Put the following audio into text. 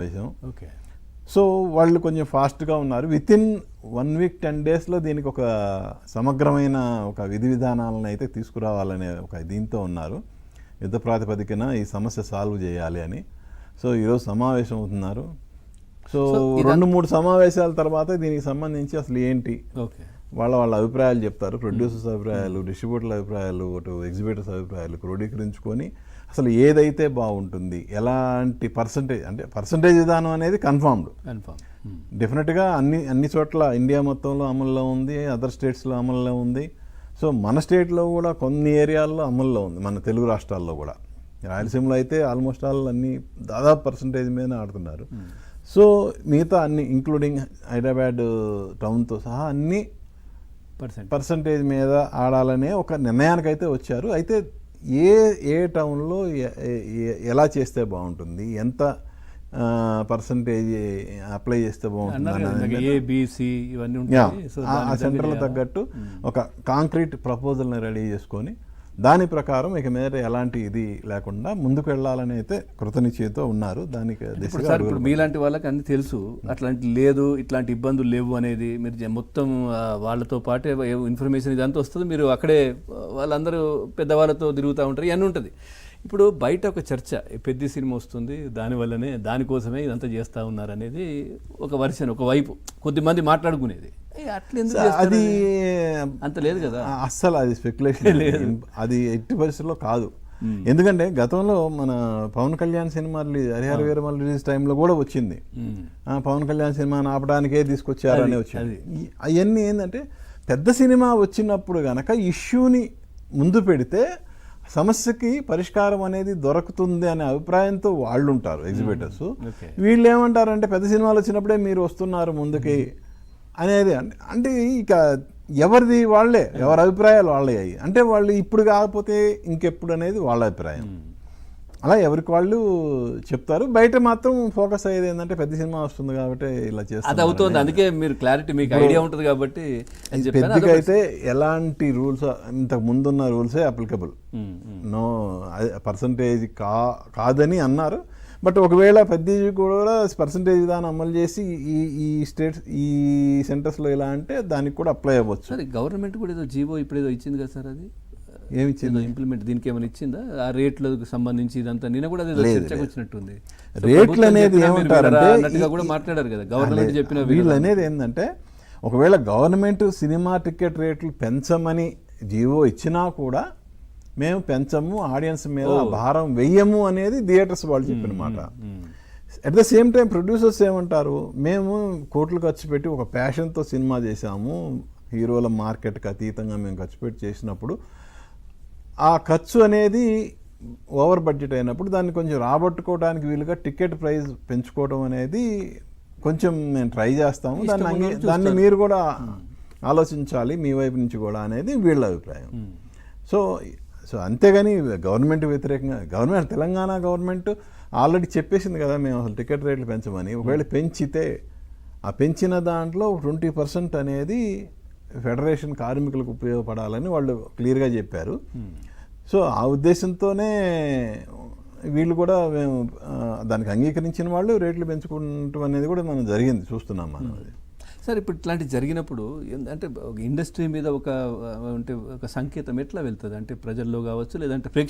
విషయం. Okay. So వాళ్ళు కొంచెం ఫాస్ట్గా ఉన్నారు. వితిన్ 1 వీక్ 10 డేస్లో దీనికి ఒక సమగ్రమైన ఒక విధి విధానాలను అయితే తీసుకురావాలనే ఒక దీంతో ఉన్నారు. యుద్ధ ప్రాతిపదికన ఈ సమస్య సాల్వ్ చేయాలి అని. సో ఈరోజు సమావేశం అవుతున్నారు. సో 2-3 సమావేశాల తర్వాత దీనికి సంబంధించి అసలు ఏంటి ఓకే వాళ్ళ అభిప్రాయాలు చెప్తారు. ప్రొడ్యూసర్స్ అభిప్రాయాలు, డిస్ట్రిబ్యూటర్ల అభిప్రాయాలు, ఎగ్జిబిటర్స్ అభిప్రాయాలు క్రోడీకరించుకొని అసలు ఏదైతే బాగుంటుంది, ఎలాంటి పర్సంటేజ్ విధానం అనేది కన్ఫర్మ్ డెఫినెట్గా అన్ని చోట్ల ఇండియా మొత్తంలో అమల్లో ఉంది, అదర్ స్టేట్స్లో అమల్లో ఉంది. సో మన స్టేట్లో కూడా కొన్ని ఏరియాల్లో అమల్లో ఉంది, మన తెలుగు రాష్ట్రాల్లో కూడా. రాయలసీమలో అయితే ఆల్మోస్ట్ ఆల్ అన్ని దాదాపు పర్సంటేజ్ మీద ఆడుతున్నారు. సో మిగతా అన్ని ఇంక్లూడింగ్ హైదరాబాద్ టౌన్తో సహా అన్ని పర్సంటేజ్ మీద ఆడాలనే ఒక నిర్ణయానికైతే వచ్చారు. అయితే ఏ టౌన్లో ఎలా చేస్తే బాగుంటుంది, ఎంత పర్సంటేజ్ అప్లై చేస్తే బాగుంటుంది, ఆ సెంటర్లో తగ్గట్టు ఒక కాంక్రీట్ ప్రపోజల్ని రెడీ చేసుకొని దాని ప్రకారం ఇక మీద ఎలాంటి ఇది లేకుండా ముందుకు వెళ్ళాలని అయితే కృతనిశ్చయంతో ఉన్నారు. దానికి ఇప్పుడు మీలాంటి వాళ్ళకి అన్ని తెలుసు, అట్లాంటి లేదు, ఇట్లాంటి ఇబ్బందులు లేవు అనేది మీరు మొత్తం వాళ్ళతో పాటే ఇన్ఫర్మేషన్ ఇదంతా వస్తుంది. మీరు అక్కడే వాళ్ళందరూ పెద్దవాళ్ళతో తిరుగుతూ ఉంటారు, ఇవన్నీ ఉంటుంది. ఇప్పుడు బయట ఒక చర్చ, పెద్ద సినిమా వస్తుంది, దానికోసమే ఇదంతా చేస్తూ ఉన్నారు అనేది ఒక వర్షన్, ఒక వైపు కొద్దిమంది మాట్లాడుకునేది. అది అంత లేదు కదా, అస్సలు అది స్పెక్యులేషన్ లేదు, అది ఎట్టి పరిస్థితుల్లో కాదు. ఎందుకంటే గతంలో మన పవన్ కళ్యాణ్ సినిమా హరిహర వీరమల్లు రిలీజ్ టైంలో కూడా వచ్చింది. పవన్ కళ్యాణ్ సినిమాని ఆపడానికే తీసుకొచ్చారని వచ్చింది. అవన్నీ ఏంటంటే పెద్ద సినిమా వచ్చినప్పుడు గనక ఇష్యూని ముందు పెడితే సమస్యకి పరిష్కారం అనేది దొరుకుతుంది అనే అభిప్రాయంతో వాళ్ళు ఉంటారు ఎగ్జిబిటర్స్. వీళ్ళు ఏమంటారంటే పెద్ద సినిమాలు వచ్చినప్పుడే మీరు వస్తున్నారు ముందుకి అనేది. అంటే ఇక ఎవరిది వాళ్ళే, ఎవరి అభిప్రాయాలు వాళ్ళే అయ్యి, అంటే వాళ్ళు ఇప్పుడు కాకపోతే ఇంకెప్పుడు అనేది వాళ్ళ అభిప్రాయం. అలా ఎవరికి వాళ్ళు చెప్తారు. బయట మాత్రం ఫోకస్ అయ్యేది ఏంటంటే పెద్ద సినిమా వస్తుంది కాబట్టి ఇలా చేస్తారు, అవుతుంది. అందుకే మీరు క్లారిటీ, మీకు ఐడియా ఉంటుంది కాబట్టి. పెద్దగా అయితే ఎలాంటి రూల్స్, ఇంతకు ముందున్న రూల్సే అప్లికబుల్, నో పర్సంటేజ్ కాదని అన్నారు. బట్ ఒకవేళ పెద్ద కూడా పర్సంటేజ్ విధానం అమలు చేసి ఈ స్టేట్స్, ఈ సెంటర్స్లో ఇలా అంటే దానికి కూడా అప్లై అవ్వచ్చు. సరే, గవర్నమెంట్ కూడా ఏదో జీవో ఇప్పుడు ఏదో ఇచ్చింది కదా సార్, అది ఏమిచ్చిందో ఇంప్లిమెంట్, దీనికి ఏమైనా ఇచ్చిందా? ఆ రేట్లకు సంబంధించి ఇదంతా నిన్న కూడా చర్చకు వచ్చినట్టుంది. రేట్లు అనేది ఏమంటారంటే కూడా మాట్లాడారు కదా గవర్నమెంట్ చెప్పిన. వీళ్ళు అనేది ఏంటంటే ఒకవేళ గవర్నమెంట్ సినిమా టికెట్ రేట్లు పెంచమని జీవో ఇచ్చినా కూడా మేము పెంచము, ఆడియన్స్ మీద భారం వెయ్యము అనేది థియేటర్స్ వాళ్ళు చెప్పిన మాట. At the same time producers ఏమంటారు, మేము కోట్లు ఖర్చు పెట్టి ఒక ప్యాషన్తో సినిమా చేశాము, హీరోల మార్కెట్కి అతీతంగా మేము ఖర్చు పెట్టి చేసినప్పుడు ఆ ఖర్చు అనేది ఓవర్ బడ్జెట్ అయినప్పుడు దాన్ని కొంచెం రాబట్టుకోవడానికి వీలుగా టికెట్ ప్రైస్ పెంచుకోవడం అనేది కొంచెం మేము ట్రై చేస్తాము, దాన్ని మీరు కూడా ఆలోచించాలి మీ వైపు నుంచి కూడా అనేది వీళ్ళ అభిప్రాయం. సో అంతేగాని గవర్నమెంట్ వ్యతిరేకంగా, తెలంగాణ గవర్నమెంట్ ఆల్రెడీ చెప్పేసింది కదా మేము అసలు టికెట్ రేట్లు పెంచమని. ఒకవేళ పెంచితే ఆ పెంచిన దాంట్లో 20% అనేది ఫెడరేషన్ కార్మికులకు ఉపయోగపడాలని వాళ్ళు క్లియర్గా చెప్పారు. సో ఆ ఉద్దేశంతోనే వీళ్ళు కూడా మేము దానికి అంగీకరించిన వాళ్ళు రేట్లు పెంచుకుంటాం అనేది కూడా మనం జరిగింది, చూస్తున్నాం మనం. అది సార్, ఇప్పుడు ఇట్లాంటి జరిగినప్పుడు అంటే ఇండస్ట్రీ మీద ఒక సంకేతం ఎట్లా వెళ్తుంది? అంటే ప్రజల్లో కావచ్చు, లేదంటే ప్రేక్షకులు